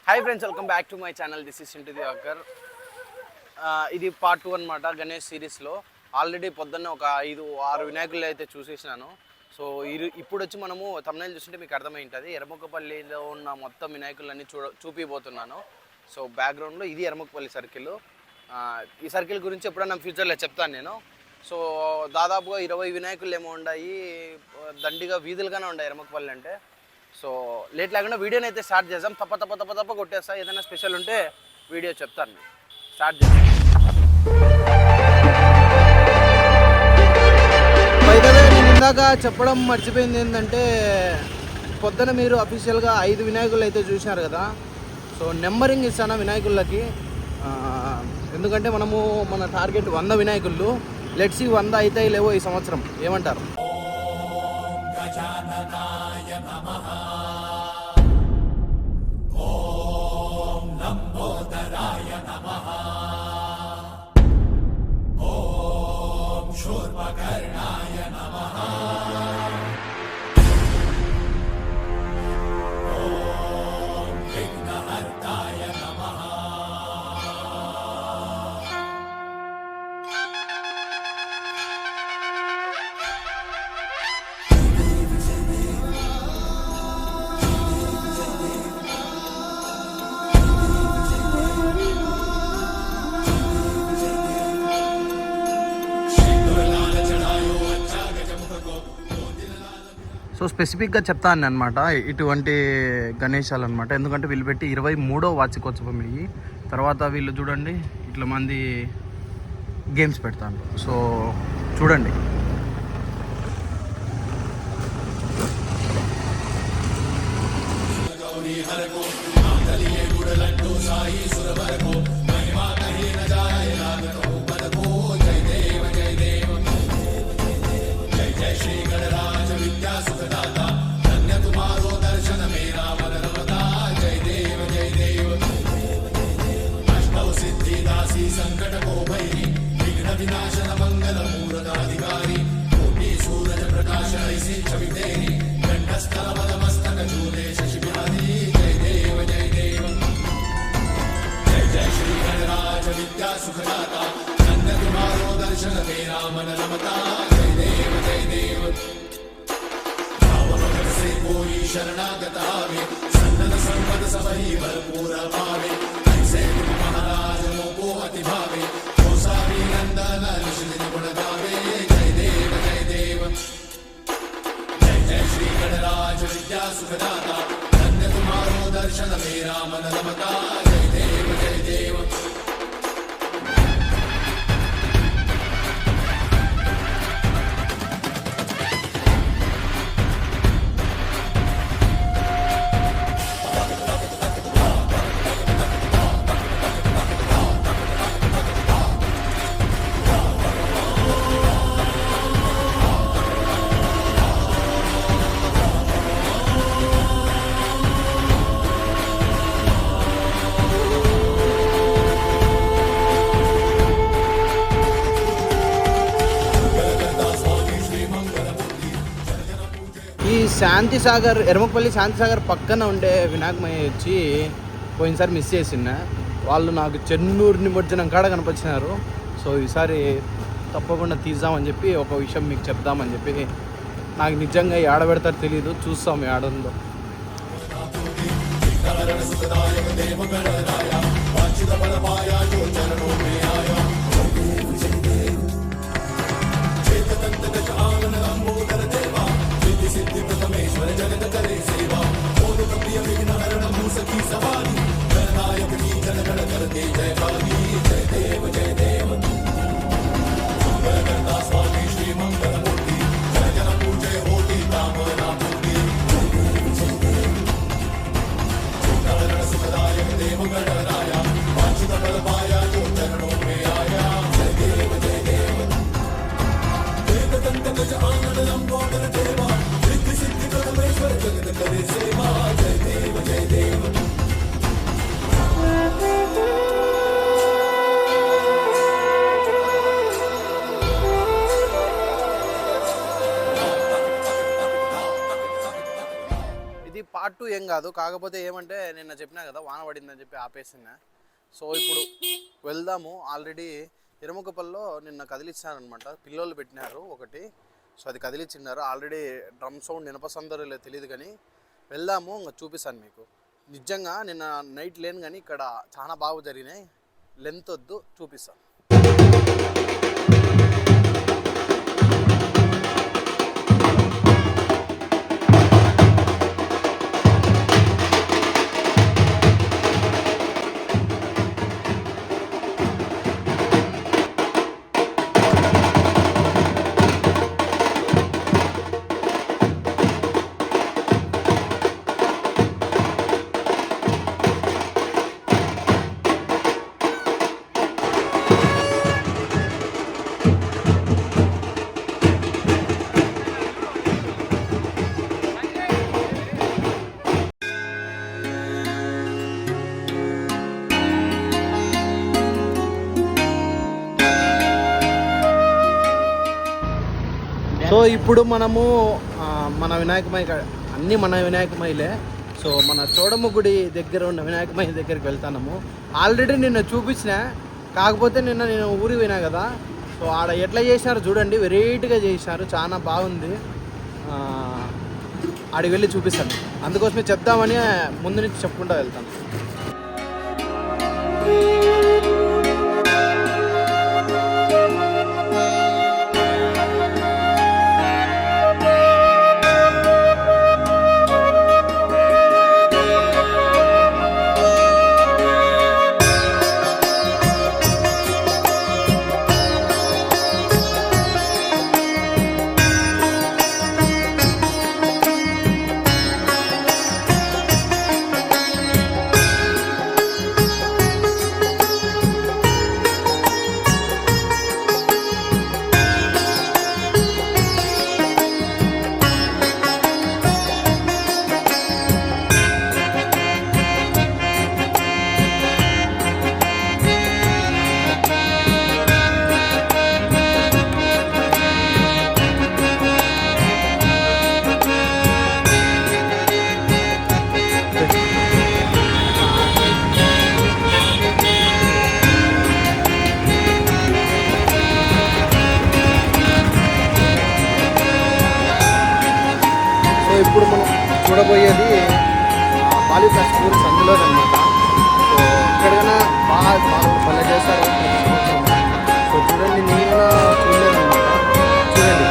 Hi friends, welcome back to my channel. This is Chintu Divakar. ఇది part 2 అనమాట గణేష్ సిరీస్లో. Already పొద్దున్న ఒక 5-6 వినాయకులు అయితే చూసేసినాను. సో ఇప్పుడు వచ్చి మనము తమిళ చూస్తుంటే మీకు అర్థమైంటుంది. ఎర్రముక్కపల్లిలో ఉన్న మొత్తం వినాయకులన్నీ చూపిపోతున్నాను. సో బ్యాక్గ్రౌండ్లో ఇది ఎర్రముక్కపల్లి సర్కిల్. ఈ సర్కిల్ గురించి ఎప్పుడన్నా ఫ్యూచర్లో చెప్తాను నేను. సో దాదాపుగా 20 వినాయకులు ఏమో ఉన్నాయి. దండిగా వీధులుగానే ఉన్నాయి ఎర్రముక్కపల్లి అంటే. సో లేట్ లేకుండా వీడియోని అయితే స్టార్ట్ చేద్దాం. తప్ప కొట్టేస్తా. ఏదైనా స్పెషల్ ఉంటే వీడియో చెప్తాను. స్టార్ట్ చేద్దాం. నేను ఇందాక చెప్పడం మర్చిపోయింది ఏంటంటే, పొద్దున మీరు అఫీషియల్గా 5 వినాయకులు అయితే చూసినారు కదా. సో నెంబరింగ్ ఇస్తాను వినాయకులకి. ఎందుకంటే మన టార్గెట్ 100 వినాయకులు. లెట్స్ సీ 100 అయితే లేవో ఈ సంవత్సరం. ఏమంటారు? గజాననాయ నమః, ఓం లంబోదరాయ నమః, ఓం శూర్పకర్ణాయ నమః, ఓం విఘ్నహర్తాయ నమః. సో స్పెసిఫిక్గా చెప్తాను అనమాట ఇటువంటి గణేశాలు అనమాట. ఎందుకంటే వీళ్ళు పెట్టి 23వ వార్షికోత్సవం ఇవి. తర్వాత వీళ్ళు చూడండి ఇట్లా మంది గేమ్స్ పెడతాను. సో చూడండి. शरणागतावे सन्नत संपद सबहि भरपूर भावे ऐसे महाराज मोको अति भावे गोसावी नंदन ऋषि गुण गावे. जय देव जय जय श्री गणराज विद्या सुखदाता, धन्य तुम्हारो दर्शन मेरा मन रमता. जय देव जय देव. ఈ శాంతిసాగర్, ఎర్రముక్కపల్లి శాంతిసాగర్ పక్కన ఉండే వినాయకమయ్య వచ్చి పోయినసారి మిస్ చేసిన వాళ్ళు నాకు చెన్నూరు నిమజ్జనం కాడ కనిపించినారు. సో ఈసారి తప్పకుండా తీద్దామని చెప్పి ఒక విషయం మీకు చెప్దామని చెప్పి. నాకు నిజంగా ఆడబెడతారు తెలీదు, చూస్తాం ఆడందో. కాదు, కాకపోతే ఏమంటే నిన్న చెప్పినా కదా వాన పడిందని చెప్పి ఆపేసిన. సో ఇప్పుడు వెళ్దాము. ఆల్రెడీ ఇరముకపల్లిలో నిన్న కదిలిచ్చారనమాట, పిల్లోళ్ళు పెట్టినారు ఒకటి. సో అది కదిలిచ్చినారు ఆల్రెడీ. డ్రమ్ సౌండ్ వినపసందరో తెలియదు కానీ వెళ్దాము, ఇంకా చూపిస్తాను మీకు. నిజంగా నిన్న నైట్ లేను కానీ ఇక్కడ చాలా బాగా జరిగినాయి. లెంత్ వద్దు, చూపిస్తాను. సో ఇప్పుడు మనము మన వినాయకమై, అన్నీ మన వినాయకమైలే. సో మన చోడమ్మ గుడి దగ్గర ఉన్న వినాయకమై దగ్గరికి వెళ్తాము. ఆల్రెడీ నిన్న చూపించిన, కాకపోతే నిన్న నేను ఊరికి పోయినా కదా. సో ఆడ ఎట్లా చేసినారు చూడండి, వెరైటీగా చేసినారు, చాలా బాగుంది. ఆడికి వెళ్ళి చూపిస్తాను, అందుకోసమే చెప్దామని ముందు నుంచి చెప్పుకుంటూ వెళ్తాను. ఇప్పుడు మనం చూడబోయేది బాలికా స్కూల్స్ అందులోనమాట. సో ఎక్కడికైనా బాగా భలే చేస్తారు. సో చూడండి, నేను కూడా చూడలేదు అనమాట, చూడండి.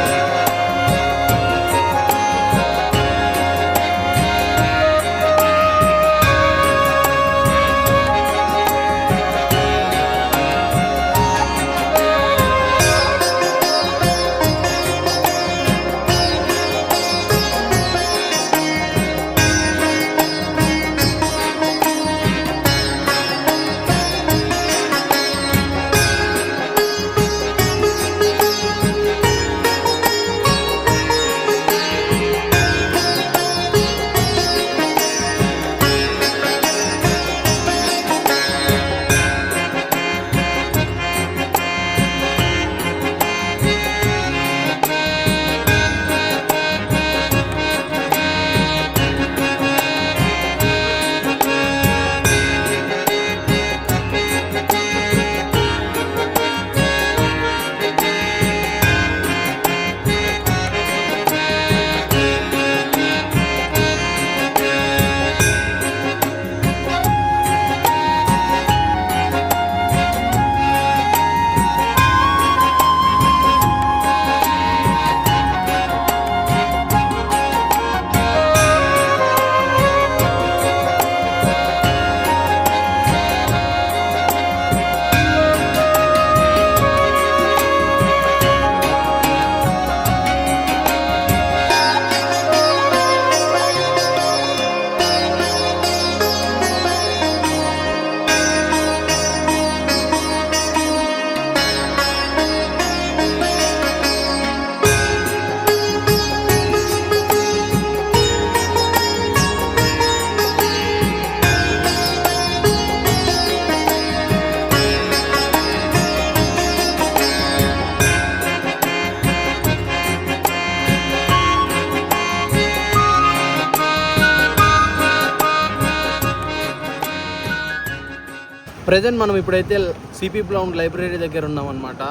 ప్రజెంట్ మనం ఇప్పుడైతే సిపి బ్రౌన్ లైబ్రరీ దగ్గర ఉన్నామన్నమాట.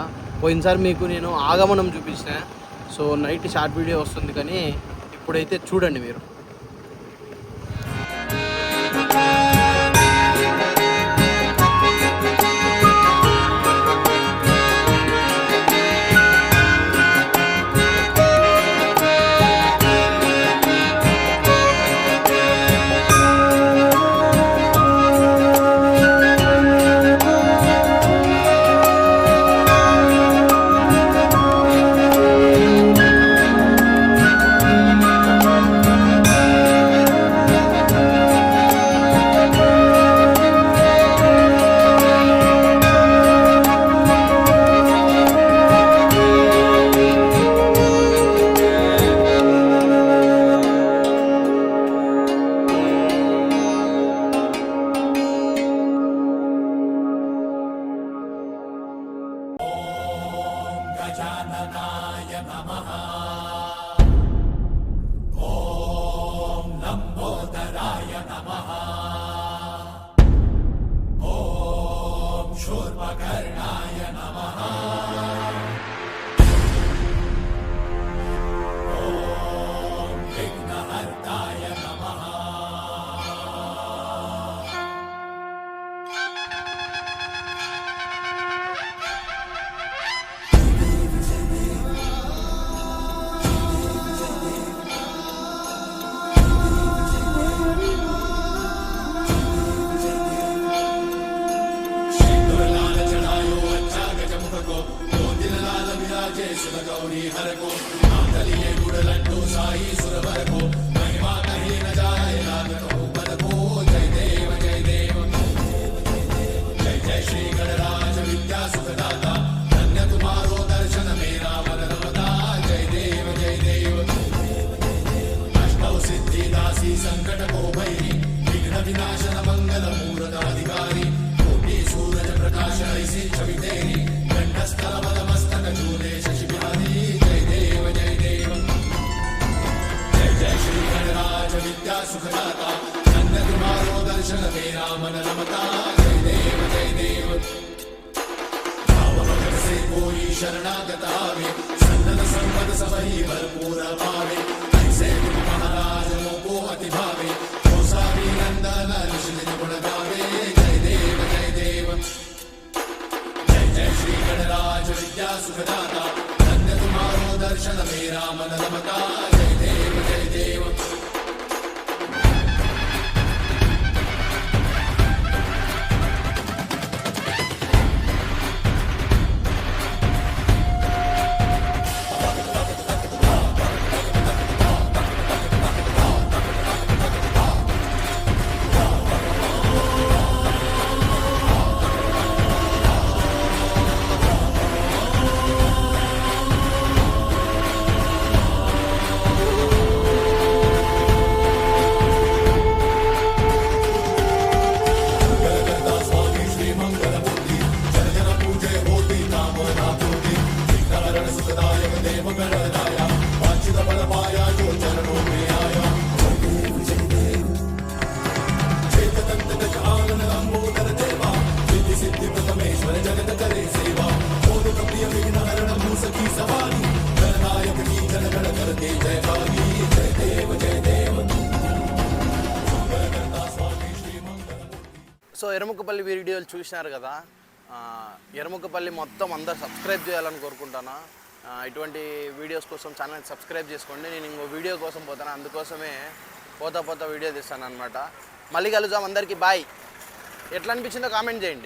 పోయినసారి మీకు నేను ఆగమనం చూపించిన, సో నైట్ షార్ట్ వీడియో వస్తుంది, కానీ ఇప్పుడైతే చూడండి మీరు. शरणागतावे सन्नत संपद सबही भरपूर पावे ऐसे गुरु महाराज मोको अति भावे गोसावी नंदन ऋषि गुण गावे जय देव जय देव जय जय श्री गणराज विद्या सुखदाता धन्य तुम्हारो दर्शन मेरा मन रमता जय देव जय देव సో ఎర్రముక్కపల్లి వీడియోలు చూసినారు కదా. ఎర్రముక్కపల్లి మొత్తం అందరు సబ్స్క్రైబ్ చేయాలని కోరుకుంటాను. ఇటువంటి వీడియోస్ కోసం ఛానల్ సబ్స్క్రైబ్ చేసుకోండి. నేను ఇంకో వీడియో కోసం పోతాను, అందుకోసమే పోతా వీడియో తీస్తాను అనమాట. మళ్ళీ కలుద్దాం. అందరికీ బాయ్. ఎట్లా అనిపించిందో కామెంట్ చేయండి.